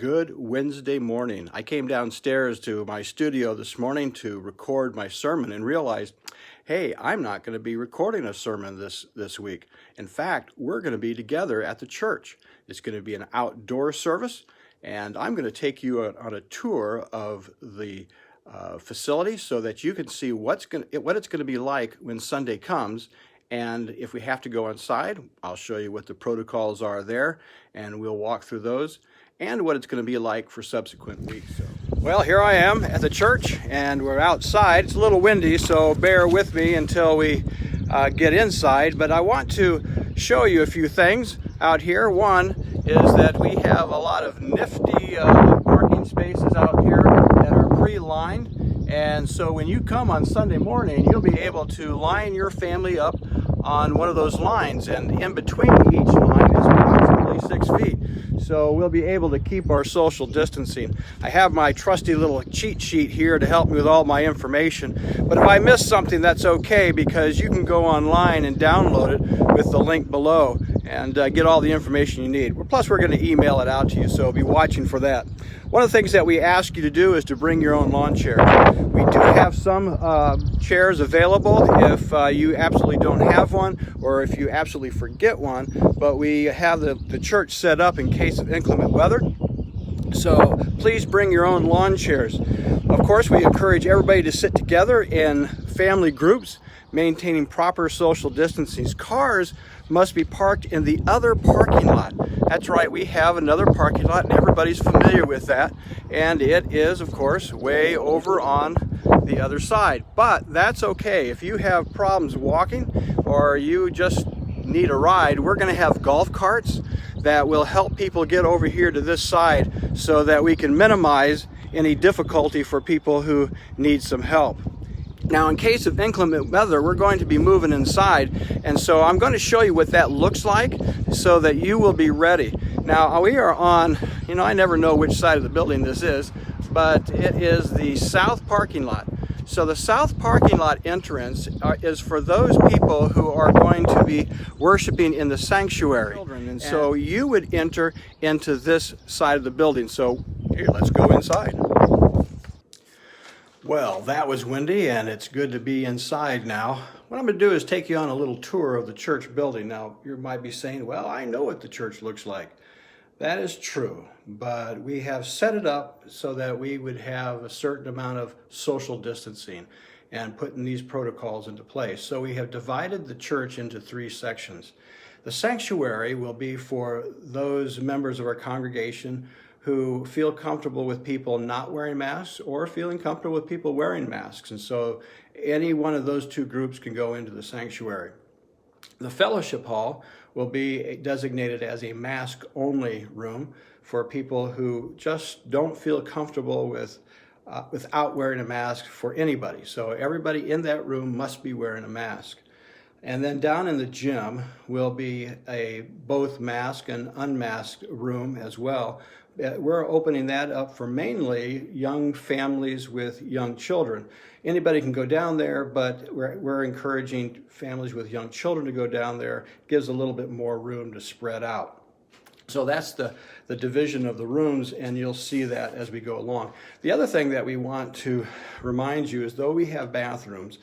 Good Wednesday morning. I came downstairs to my studio this morning to record my sermon and realized, hey, I'm not going to be recording a sermon this week. In fact, we're going to be together at the church. It's going to be an outdoor service, and I'm going to take you on a tour of the facility so that you can see what it's going to be like when Sunday comes. And if we have to go inside, I'll show you what the protocols are there, and we'll walk through those and what it's going to be like for subsequent weeks. Well, here I am at the church, and we're outside. It's a little windy, so bear with me until we get inside. But I want to show you a few things out here. One is that we have a lot of nifty parking spaces out here that are pre-lined. And so when you come on Sunday morning, you'll be able to line your family up on one of those lines. And in between each line is approximately 6 feet. So we'll be able to keep our social distancing. I have my trusty little cheat sheet here to help me with all my information. But if I miss something, that's okay, because you can go online and download it with the link below and get all the information you need. Plus, we're going to email it out to you, so be watching for that. One of the things that we ask you to do is to bring your own lawn chair. We do have some chairs available if you absolutely don't have one, or if you absolutely forget one, but we have the church set up in case of inclement weather. So please bring your own lawn chairs. Of course, we encourage everybody to sit together in family groups, maintaining proper social distancing. Cars must be parked in the other parking lot. That's right, we have another parking lot, and everybody's familiar with that. And it is, of course, way over on the other side. But that's okay. If you have problems walking or you just need a ride, we're going to have golf carts that will help people get over here to this side so that we can minimize any difficulty for people who need some help. Now, in case of inclement weather, we're going to be moving inside, and so I'm going to show you what that looks like so that you will be ready. Now, we are on, I never know which side of the building this is, but it is the south parking lot. So the south parking lot entrance is for those people who are going to be worshiping in the sanctuary. And so you would enter into this side of the building. So here, let's go inside. Well, that was windy, and it's good to be inside now. What I'm going to do is take you on a little tour of the church building. Now, you might be saying, well, I know what the church looks like. That is true, but we have set it up so that we would have a certain amount of social distancing and putting these protocols into place. So we have divided the church into 3 sections. The sanctuary will be for those members of our congregation who feel comfortable with people not wearing masks or feeling comfortable with people wearing masks. And so any one of those 2 groups can go into the sanctuary. The fellowship hall will be designated as a mask-only room for people who just don't feel comfortable without wearing a mask for anybody. So everybody in that room must be wearing a mask. And then down in the gym will be a both mask and unmasked room as well. We're opening that up for mainly young families with young children. Anybody can go down there, but we're encouraging families with young children to go down there. It gives a little bit more room to spread out. So that's the division of the rooms, and you'll see that as we go along. The other thing that we want to remind you is, though we have bathrooms,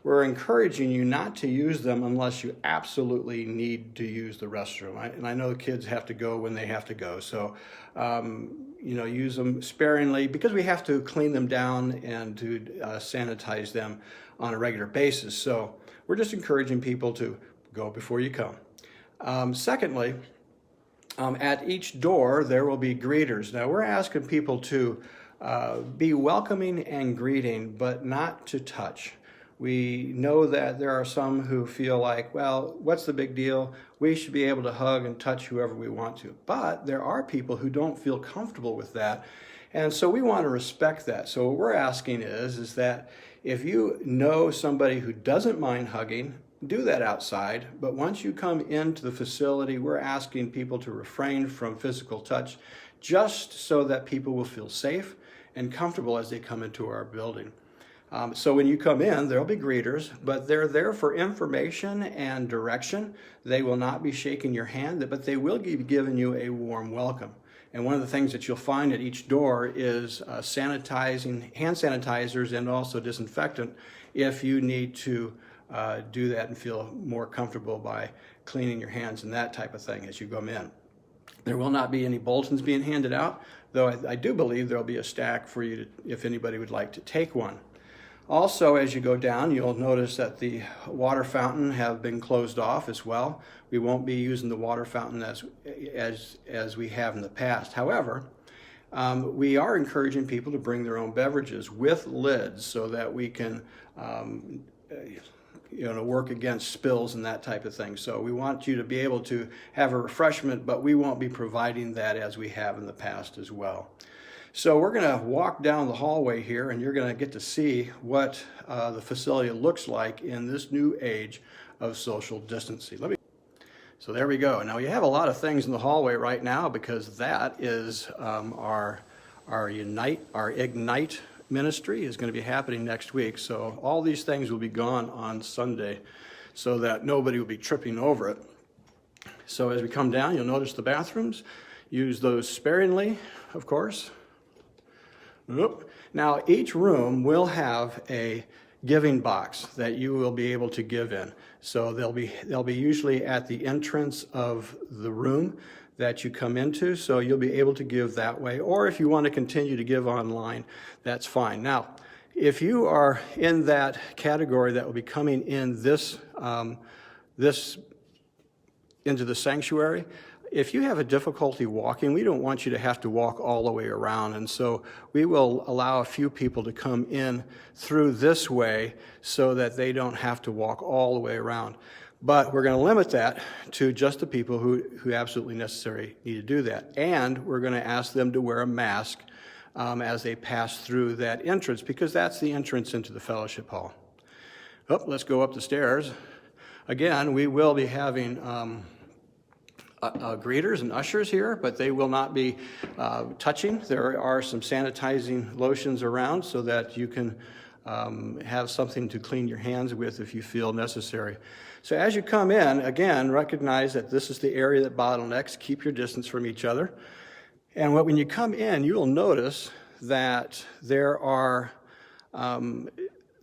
we're encouraging you not to use them unless you absolutely need to use the restroom. And I know the kids have to go when they have to go. So, use them sparingly, because we have to clean them down and to sanitize them on a regular basis. So we're just encouraging people to go before you come. Secondly, at each door, there will be greeters. Now, we're asking people to be welcoming and greeting, but not to touch. We know that there are some who feel like, well, what's the big deal? We should be able to hug and touch whoever we want to. But there are people who don't feel comfortable with that. And so we want to respect that. So what we're asking is that if you know somebody who doesn't mind hugging, do that outside. But once you come into the facility, we're asking people to refrain from physical touch, just so that people will feel safe and comfortable as they come into our building. So when you come in, there'll be greeters, but they're there for information and direction. They will not be shaking your hand, but they will be giving you a warm welcome. And one of the things that you'll find at each door is hand sanitizers and also disinfectant if you need to do that and feel more comfortable by cleaning your hands and that type of thing as you come in. There will not be any bulletins being handed out, though I do believe there'll be a stack for you if anybody would like to take one. Also, as you go down, you'll notice that the water fountain have been closed off as well. We won't be using the water fountain as we have in the past. However, we are encouraging people to bring their own beverages with lids so that we can work against spills and that type of thing. So we want you to be able to have a refreshment, but we won't be providing that as we have in the past as well. So we're going to walk down the hallway here, and you're going to get to see what the facility looks like in this new age of social distancing. So there we go. Now, you have a lot of things in the hallway right now because that is our Ignite ministry is going to be happening next week. So all these things will be gone on Sunday so that nobody will be tripping over it. So as we come down, you'll notice the bathrooms. Use those sparingly, of course. Now, each room will have a giving box that you will be able to give in. So they'll be usually at the entrance of the room that you come into, so you'll be able to give that way. Or if you want to continue to give online, that's fine. Now, if you are in that category that will be coming in into the sanctuary, if you have a difficulty walking, we don't want you to have to walk all the way around, and so we will allow a few people to come in through this way so that they don't have to walk all the way around. But we're going to limit that to just the people who absolutely necessarily need to do that. And we're going to ask them to wear a mask as they pass through that entrance, because that's the entrance into the fellowship hall. Let's go up the stairs. Again, we will be having greeters and ushers here, but they will not be touching. There are some sanitizing lotions around so that you can have something to clean your hands with if you feel necessary. So as you come in, again, recognize that this is the area that bottlenecks. Keep your distance from each other. And when you come in, you will notice that there are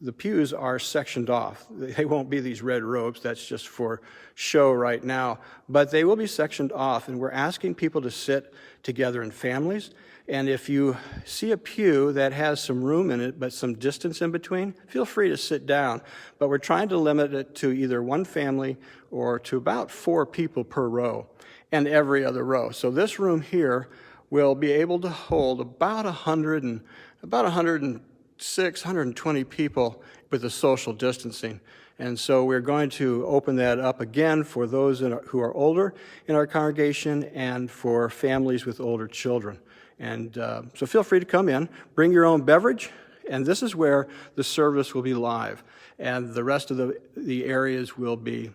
the pews are sectioned off. They won't be these red ropes. That's just for show right now. But they will be sectioned off, and we're asking people to sit together in families. And if you see a pew that has some room in it but some distance in between, feel free to sit down. But we're trying to limit it to either one family or to about 4 people per row and every other row. So this room here will be able to hold about 106, 120 people with the social distancing. And so we're going to open that up again for those who are older in our congregation and for families with older children. And so feel free to come in, bring your own beverage, and this is where the service will be live. And the rest of the areas will be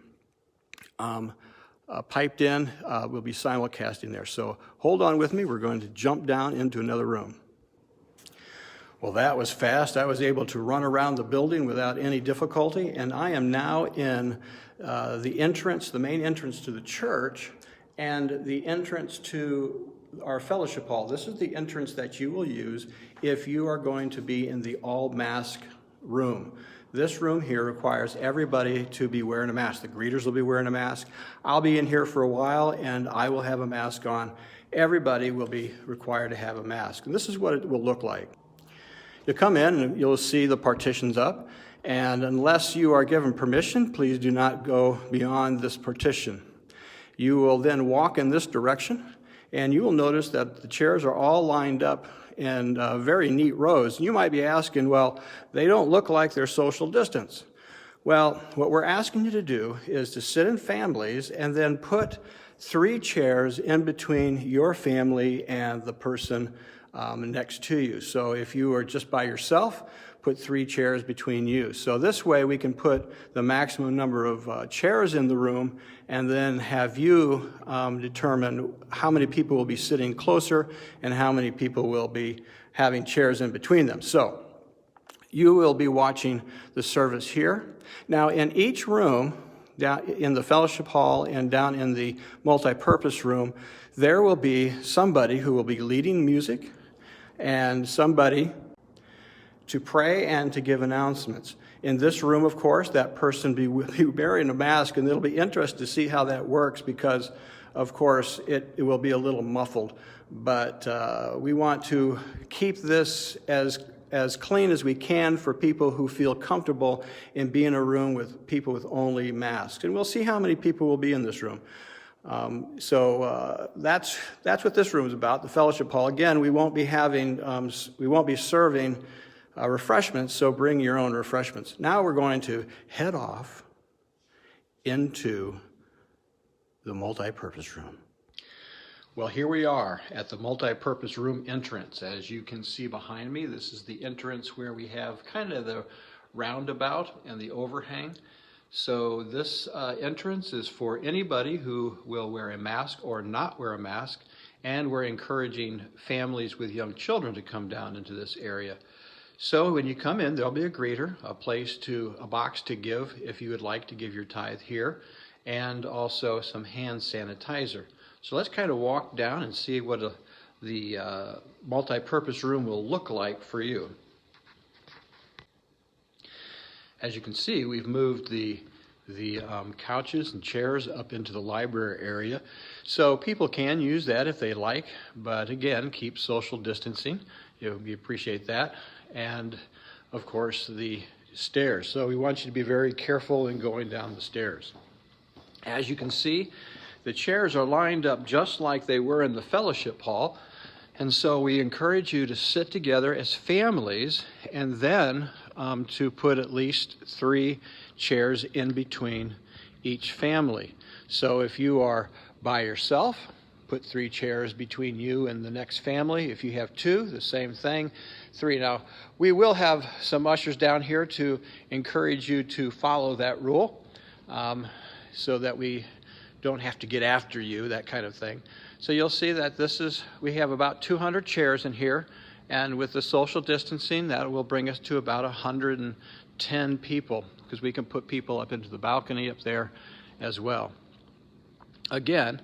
piped in, we'll be simulcasting there. So hold on with me, we're going to jump down into another room. Well, that was fast. I was able to run around the building without any difficulty, and I am now in the main entrance to the church, and the entrance to our fellowship hall. This is the entrance that you will use if you are going to be in the all-mask room. This room here requires everybody to be wearing a mask. The greeters will be wearing a mask. I'll be in here for a while, and I will have a mask on. Everybody will be required to have a mask, and this is what it will look like. You'll come in and you'll see the partitions up, and unless you are given permission, please do not go beyond this partition. You will then walk in this direction, and you will notice that the chairs are all lined up in very neat rows. You might be asking, well, they don't look like they're social distance. Well, what we're asking you to do is to sit in families and then put 3 chairs in between your family and the person next to you. So if you are just by yourself, put 3 chairs between you. So this way we can put the maximum number of chairs in the room and then have you determine how many people will be sitting closer and how many people will be having chairs in between them. So you will be watching the service here. Now in each room, down in the fellowship hall and down in the multipurpose room, there will be somebody who will be leading music and somebody to pray and to give announcements. In this room, of course, that person will be wearing a mask, and it'll be interesting to see how that works because, of course, it will be a little muffled. But we want to keep this as clean as we can for people who feel comfortable in being in a room with people with only masks. And we'll see how many people will be in this room. So that's what this room is about, the fellowship hall. Again, we won't be serving refreshments, so bring your own refreshments. Now we're going to head off into the multipurpose room. Well, here we are at the multipurpose room entrance. As you can see behind me, this is the entrance where we have kind of the roundabout and the overhang. So this entrance is for anybody who will wear a mask or not wear a mask, and we're encouraging families with young children to come down into this area. So when you come in, there'll be a greeter, a box to give if you would like to give your tithe here, and also some hand sanitizer. So let's kind of walk down and see what the multipurpose room will look like for you. As you can see, we've moved the couches and chairs up into the library area. So people can use that if they like, but again, keep social distancing. We appreciate that. And of course, the stairs. So we want you to be very careful in going down the stairs. As you can see, the chairs are lined up just like they were in the fellowship hall. And so we encourage you to sit together as families and then to put at least 3 chairs in between each family. So if you are by yourself, put 3 chairs between you and the next family. If you have 2, the same thing, 3. Now, we will have some ushers down here to encourage you to follow that rule so that we don't have to get after you, that kind of thing. So you'll see that we have about 200 chairs in here, and with the social distancing, that will bring us to about 110 people, because we can put people up into the balcony up there as well. Again,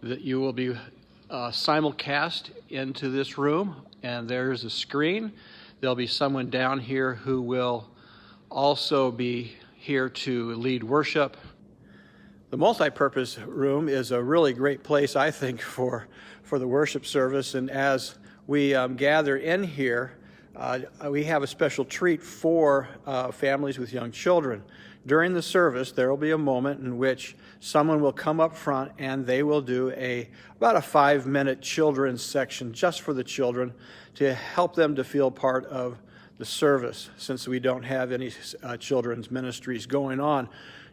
that you will be simulcast into this room, and there's a screen. There'll be someone down here who will also be here to lead worship. The multipurpose room is a really great place, I think, for the worship service. And as we gather in here, we have a special treat for families with young children. During the service, there will be a moment in which someone will come up front and they will do about a 5-minute children's section just for the children to help them to feel part of the service, since we don't have any children's ministries going on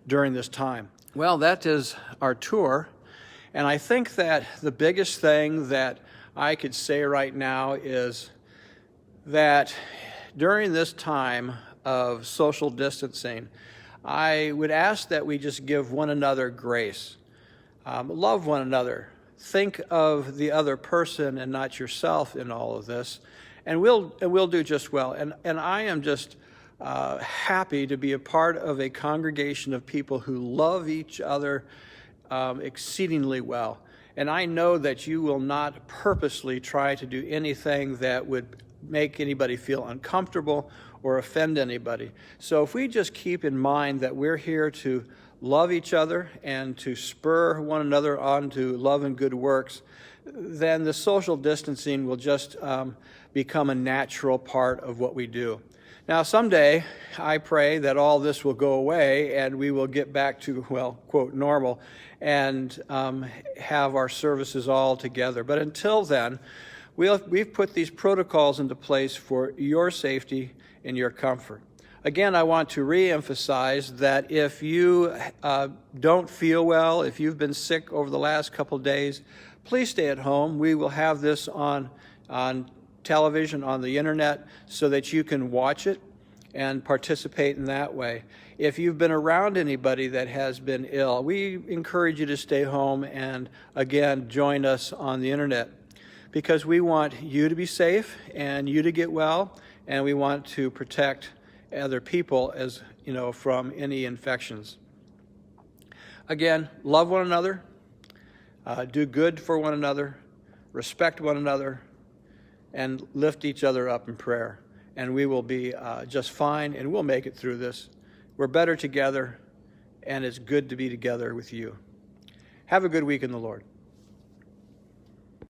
during this time. Well, that is our tour, and I think that the biggest thing that I could say right now is that during this time of social distancing, I would ask that we just give one another grace. Love one another. Think of the other person and not yourself in all of this, and we'll do just well. And I am just happy to be a part of a congregation of people who love each other exceedingly well. And I know that you will not purposely try to do anything that would make anybody feel uncomfortable or offend anybody. So if we just keep in mind that we're here to love each other and to spur one another on to love and good works, then the social distancing will just become a natural part of what we do. Now, someday, I pray that all this will go away and we will get back to, well, quote, normal and have our services all together. But until then, we've put these protocols into place for your safety and your comfort. Again, I want to reemphasize that if you don't feel well, if you've been sick over the last couple of days, please stay at home. We will have this on television, on the internet, so that you can watch it and participate in that way. If you've been around anybody that has been ill, we encourage you to stay home and, again, join us on the internet, because we want you to be safe and you to get well, and we want to protect other people, as you know, from any infections. Again, love one another, do good for one another, respect one another, and lift each other up in prayer. And we will be just fine, and we'll make it through this. We're better together, and it's good to be together with you. Have a good week in the Lord.